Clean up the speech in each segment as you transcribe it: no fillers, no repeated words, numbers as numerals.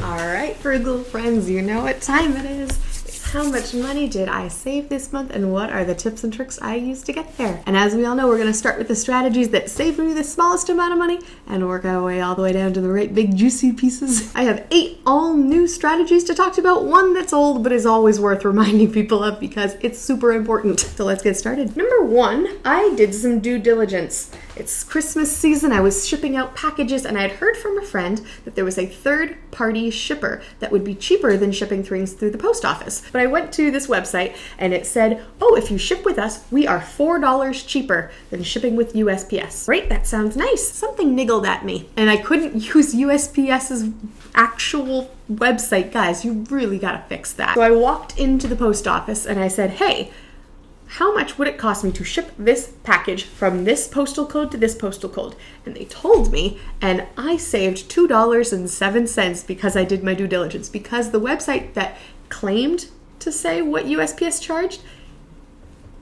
All right, Frugal friends, you know what time it is. How much money did I save this month, and what are the tips and tricks I use to get there? And as we all know, we're going to start with the strategies that save me the smallest amount of money and work our way all the way down to the right big juicy pieces. I have 8 all new strategies to talk about, one that's old but is always worth reminding people of because it's super important. So let's get started. Number 1, I did some due diligence. It's Christmas season. I was shipping out packages and I had heard from a friend that there was a third-party shipper that would be cheaper than shipping things through the post office. But I went to this website and it said, oh, if you ship with us, we are $4 cheaper than shipping with USPS. Right? That sounds nice. Something niggled at me and I couldn't use USPS's actual website. Guys, you really gotta fix that. So I walked into the post office and I said, hey, how much would it cost me to ship this package from this postal code to this postal code? And they told me, and I saved $2.07 because I did my due diligence, because the website that claimed to say what USPS charged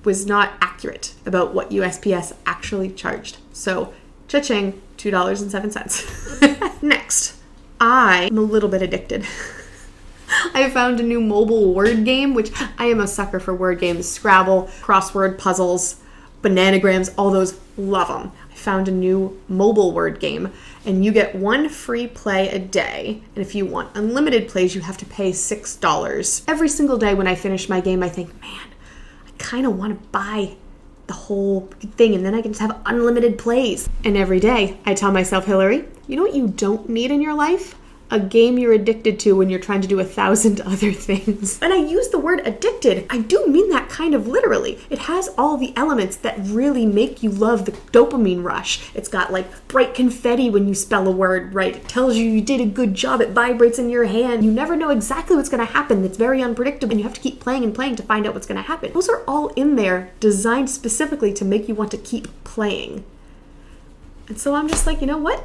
was not accurate about what USPS actually charged. So, cha-ching, $2.07. Next, I'm a little bit addicted. I found a new mobile word game, which I am a sucker for word games. Scrabble, crossword puzzles, bananagrams, all those, love them. I found a new mobile word game, and you get 1 free play a day. And if you want unlimited plays, you have to pay $6. Every single day when I finish my game, I think, man, I kind of want to buy the whole thing, and then I can just have unlimited plays. And every day, I tell myself, Hillary, you know what you don't need in your life? A game you're addicted to when you're trying to do 1,000 other things. And I use the word addicted. I do mean that kind of literally. It has all the elements that really make you love the dopamine rush. It's got like bright confetti when you spell a word right. It tells you you did a good job. It vibrates in your hand. You never know exactly what's going to happen. It's very unpredictable and you have to keep playing and playing to find out what's going to happen. Those are all in there designed specifically to make you want to keep playing. And so I'm just like, you know what?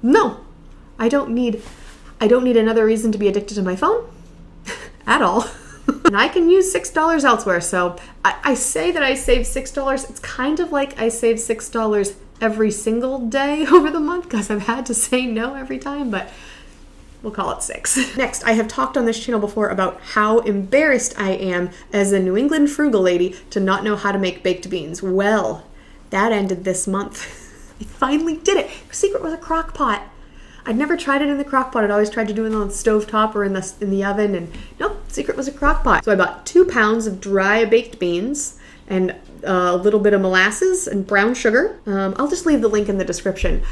No. I don't need another reason to be addicted to my phone at all. And I can use $6 elsewhere. So I say that I save $6. It's kind of like I save $6 every single day over the month because I've had to say no every time, but we'll call it 6. Next, I have talked on this channel before about how embarrassed I am as a New England frugal lady to not know how to make baked beans. Well, that ended this month. I finally did it. The secret was a crock pot. I'd never tried it in the crock pot. I'd always tried to do it on the stovetop or in the oven, and nope, secret was a crock pot. So I bought 2 pounds of dry baked beans and a little bit of molasses and brown sugar. I'll just leave the link in the description.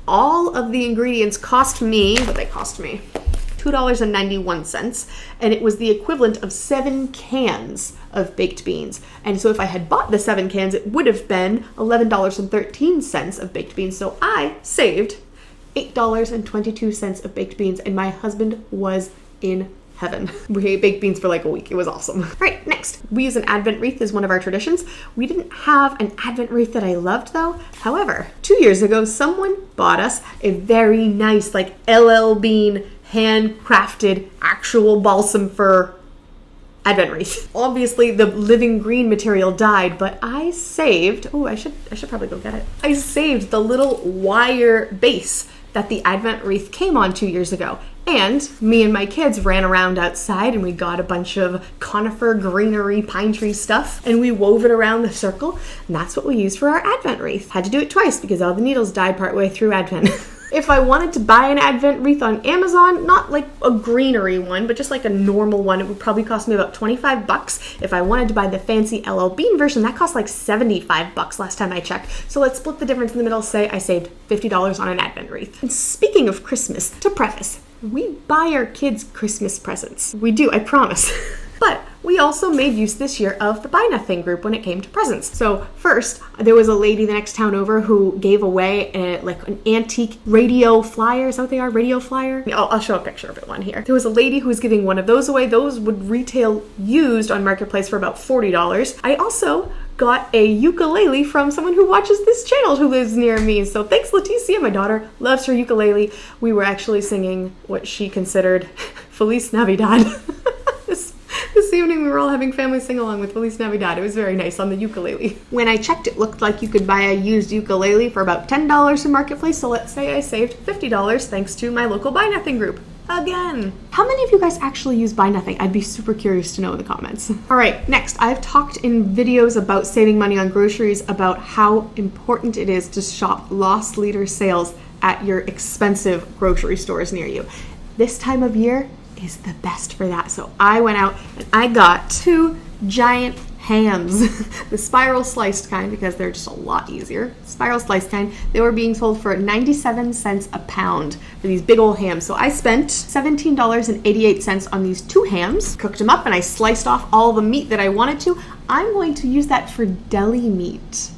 All of the ingredients cost me $2.91, and it was the equivalent of 7 cans of baked beans. And so if I had bought the 7 cans, it would have been $11.13 of baked beans. So I saved $8.22 of baked beans, and my husband was in heaven. We ate baked beans for like a week. It was awesome. All right, next, we use an Advent wreath as one of our traditions. We didn't have an Advent wreath that I loved though. However, 2 years ago, someone bought us a very nice, like LL Bean, handcrafted, actual balsam fir Advent wreath. Obviously, the living green material died, but I saved, I should probably go get it. I saved the little wire base that the Advent wreath came on 2 years ago. And me and my kids ran around outside and we got a bunch of conifer, greenery, pine tree stuff, and we wove it around the circle. And that's what we used for our Advent wreath. Had to do it twice because all the needles died partway through Advent. If I wanted to buy an Advent wreath on Amazon, not like a greenery one, but just like a normal one, it would probably cost me about $25. If I wanted to buy the fancy LL Bean version, that cost like $75 last time I checked. So let's split the difference in the middle, say I saved $50 on an Advent wreath. And speaking of Christmas, to preface, we buy our kids Christmas presents. We do, I promise. But we also made use this year of the Buy Nothing group when it came to presents. So first, there was a lady the next town over who gave away an antique radio flyer. Is that what they are? Radio flyer? I'll show a picture of it on here. There was a lady who was giving one of those away. Those would retail used on Marketplace for about $40. I also got a ukulele from someone who watches this channel who lives near me. So thanks, Leticia. My daughter loves her ukulele. We were actually singing what she considered Feliz Navidad. This evening we were all having family sing-along with Feliz Navidad. It was very nice on the ukulele. When I checked, it looked like you could buy a used ukulele for about $10 in Marketplace, so let's say I saved $50 thanks to my local Buy Nothing group. again. How many of you guys actually use Buy Nothing? I'd be super curious to know in the comments. All right, next, I've talked in videos about saving money on groceries about how important it is to shop loss leader sales at your expensive grocery stores near you. This time of year is the best for that. So I went out and I got 2 giant hams, the spiral sliced kind, because they're just a lot easier. Spiral sliced kind. They were being sold for 97 cents a pound for these big old hams. So I spent $17.88 on these 2 hams, cooked them up, and I sliced off all the meat that I wanted to. I'm going to use that for deli meat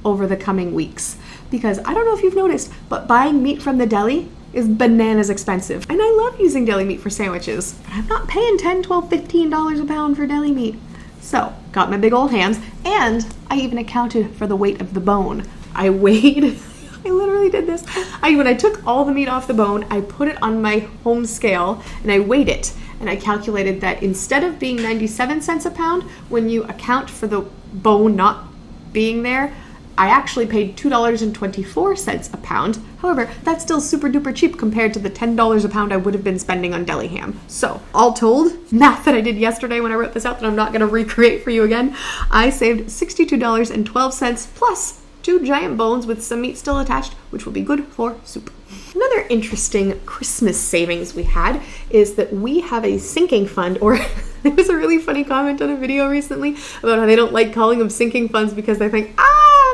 over the coming weeks, because I don't know if you've noticed, but buying meat from the deli is bananas expensive. And I love using deli meat for sandwiches, but I'm not paying $10, $12, $15 a pound for deli meat. So, got my big old hams, and I even accounted for the weight of the bone. I weighed, I literally did this. When I took all the meat off the bone, I put it on my home scale, and I weighed it. And I calculated that instead of being 97 cents a pound, when you account for the bone not being there, I actually paid $2.24 a pound. However, that's still super duper cheap compared to the $10 a pound I would have been spending on deli ham. So, all told, math that I did yesterday when I wrote this out that I'm not going to recreate for you again, I saved $62.12 plus 2 giant bones with some meat still attached, which will be good for soup. Another interesting Christmas savings we had is that we have a sinking fund, or there was a really funny comment on a video recently about how they don't like calling them sinking funds because they think,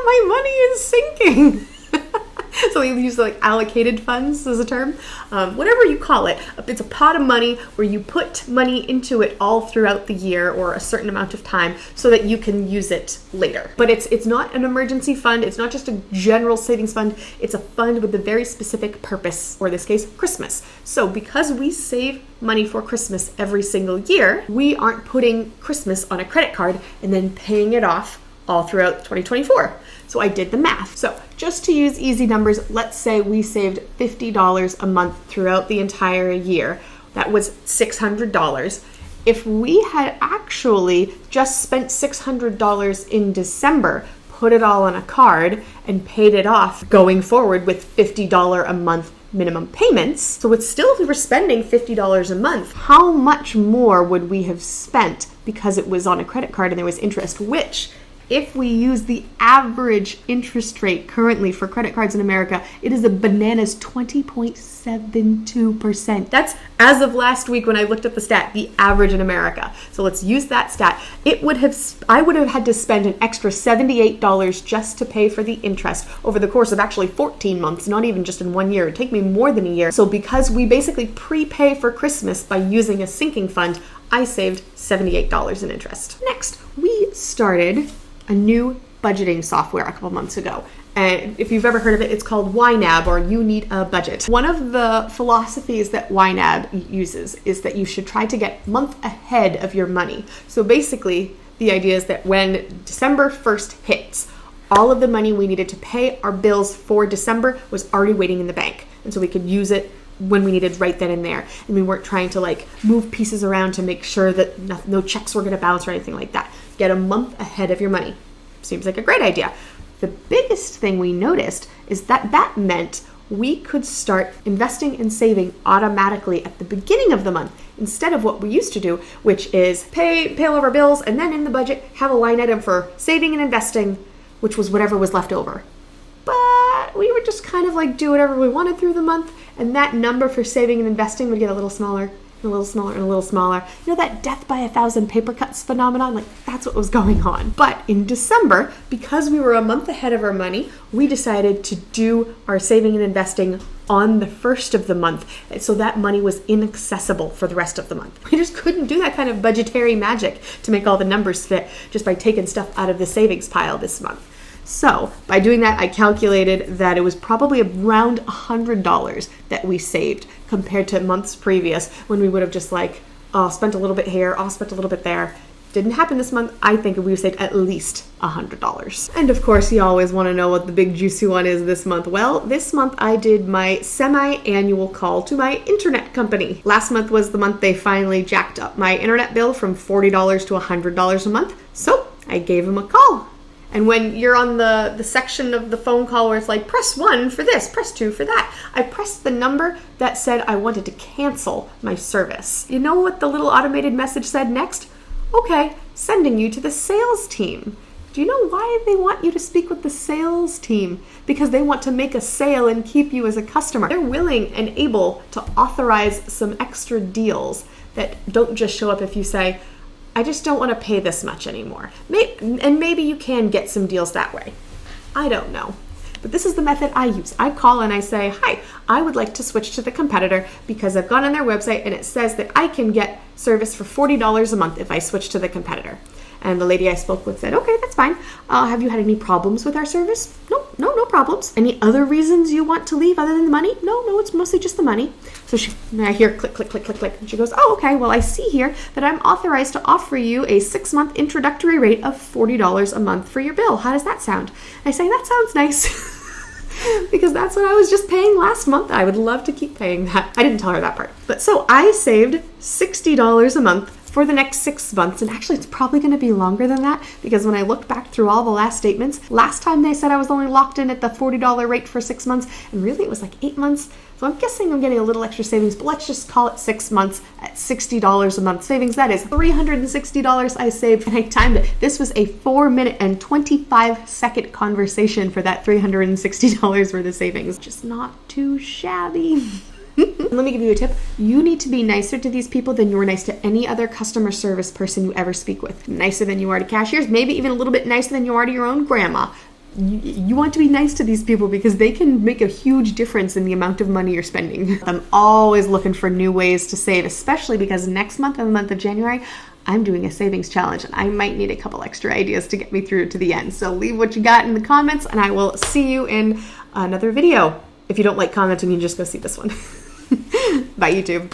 my money is sinking. So we use like allocated funds as a term. Whatever you call it, it's a pot of money where you put money into it all throughout the year or a certain amount of time so that you can use it later. But it's not an emergency fund. It's not just a general savings fund. It's a fund with a very specific purpose, or in this case, Christmas. So because we save money for Christmas every single year, we aren't putting Christmas on a credit card and then paying it off all throughout 2024. So I did the math. So just to use easy numbers, let's say we saved $50 a month throughout the entire year. That was $600. If we had actually just spent $600 in December, put it all on a card, and paid it off going forward with $50 a month minimum payments, so it's still, if we were spending $50 a month, how much more would we have spent because it was on a credit card and there was interest, which, if we use the average interest rate currently for credit cards in America, it is a bananas 20.72%. That's, as of last week when I looked at the stat, the average in America. So let's use that stat. I would have had to spend an extra $78 just to pay for the interest over the course of actually 14 months, not even just in 1 year. It'd take me more than a year. So because we basically prepay for Christmas by using a sinking fund, I saved $78 in interest. Next, we started a new budgeting software a couple months ago. And if you've ever heard of it, it's called YNAB, or You Need a Budget. One of the philosophies that YNAB uses is that you should try to get a month ahead of your money. So basically, the idea is that when December 1st hits, all of the money we needed to pay our bills for December was already waiting in the bank. And so we could use it when we needed right then and there. And we weren't trying to move pieces around to make sure that no checks were going to bounce or anything like that. Get a month ahead of your money. Seems like a great idea. The biggest thing we noticed is that meant we could start investing and saving automatically at the beginning of the month instead of what we used to do, which is pay all of our bills and then in the budget have a line item for saving and investing, which was whatever was left over. But we would just kind of do whatever we wanted through the month, and that number for saving and investing would get a little smaller, and a little smaller, and a little smaller. You know that death by 1,000 paper cuts phenomenon? That's what was going on. But in December, because we were a month ahead of our money, we decided to do our saving and investing on the first of the month, so that money was inaccessible for the rest of the month. We just couldn't do that kind of budgetary magic to make all the numbers fit just by taking stuff out of the savings pile this month. So by doing that, I calculated that it was probably around $100 that we saved compared to months previous when we would have just spent a little bit here, spent a little bit there. Didn't happen this month. I think we saved at least $100. And of course, you always want to know what the big juicy one is this month. Well, this month I did my semi-annual call to my internet company. Last month was the month they finally jacked up my internet bill from $40 to $100 a month. So I gave them a call. And when you're on the section of the phone call where it's like, press 1 for this, press 2 for that, I pressed the number that said I wanted to cancel my service. You know what the little automated message said next? Okay, sending you to the sales team. Do you know why they want you to speak with the sales team? Because they want to make a sale and keep you as a customer. They're willing and able to authorize some extra deals that don't just show up if you say, I just don't want to pay this much anymore. And maybe you can get some deals that way. I don't know. But this is the method I use. I call and I say, hi, I would like to switch to the competitor because I've gone on their website and it says that I can get service for $40 a month if I switch to the competitor. And the lady I spoke with said, okay, that's fine. Have you had any problems with our service? No problems. Any other reasons you want to leave other than the money? No, it's mostly just the money. So I hear click, click, click, click, click. And she goes, oh, okay, well, I see here that I'm authorized to offer you a 6-month introductory rate of $40 a month for your bill. How does that sound? I say, that sounds nice. Because that's what I was just paying last month. I would love to keep paying that. I didn't tell her that part. But so I saved $60 a month for the next 6 months. And actually, it's probably going to be longer than that because when I looked back through all the last statements, last time they said I was only locked in at the $40 rate for 6 months. And really, it was like 8 months. So I'm guessing I'm getting a little extra savings, but let's just call it 6 months at $60 a month savings. That is $360 I saved, and I timed it. This was a 4-minute and 25-second conversation for that $360 worth of savings. Just not too shabby. Let me give you a tip. You need to be nicer to these people than you were nice to any other customer service person you ever speak with. Nicer than you are to cashiers, maybe even a little bit nicer than you are to your own grandma. You want to be nice to these people because they can make a huge difference in the amount of money you're spending. I'm always looking for new ways to save, especially because next month, in the month of January, I'm doing a savings challenge and I might need a couple extra ideas to get me through to the end. So leave what you got in the comments and I will see you in another video. If you don't like commenting, you just go see this one. Bye, YouTube.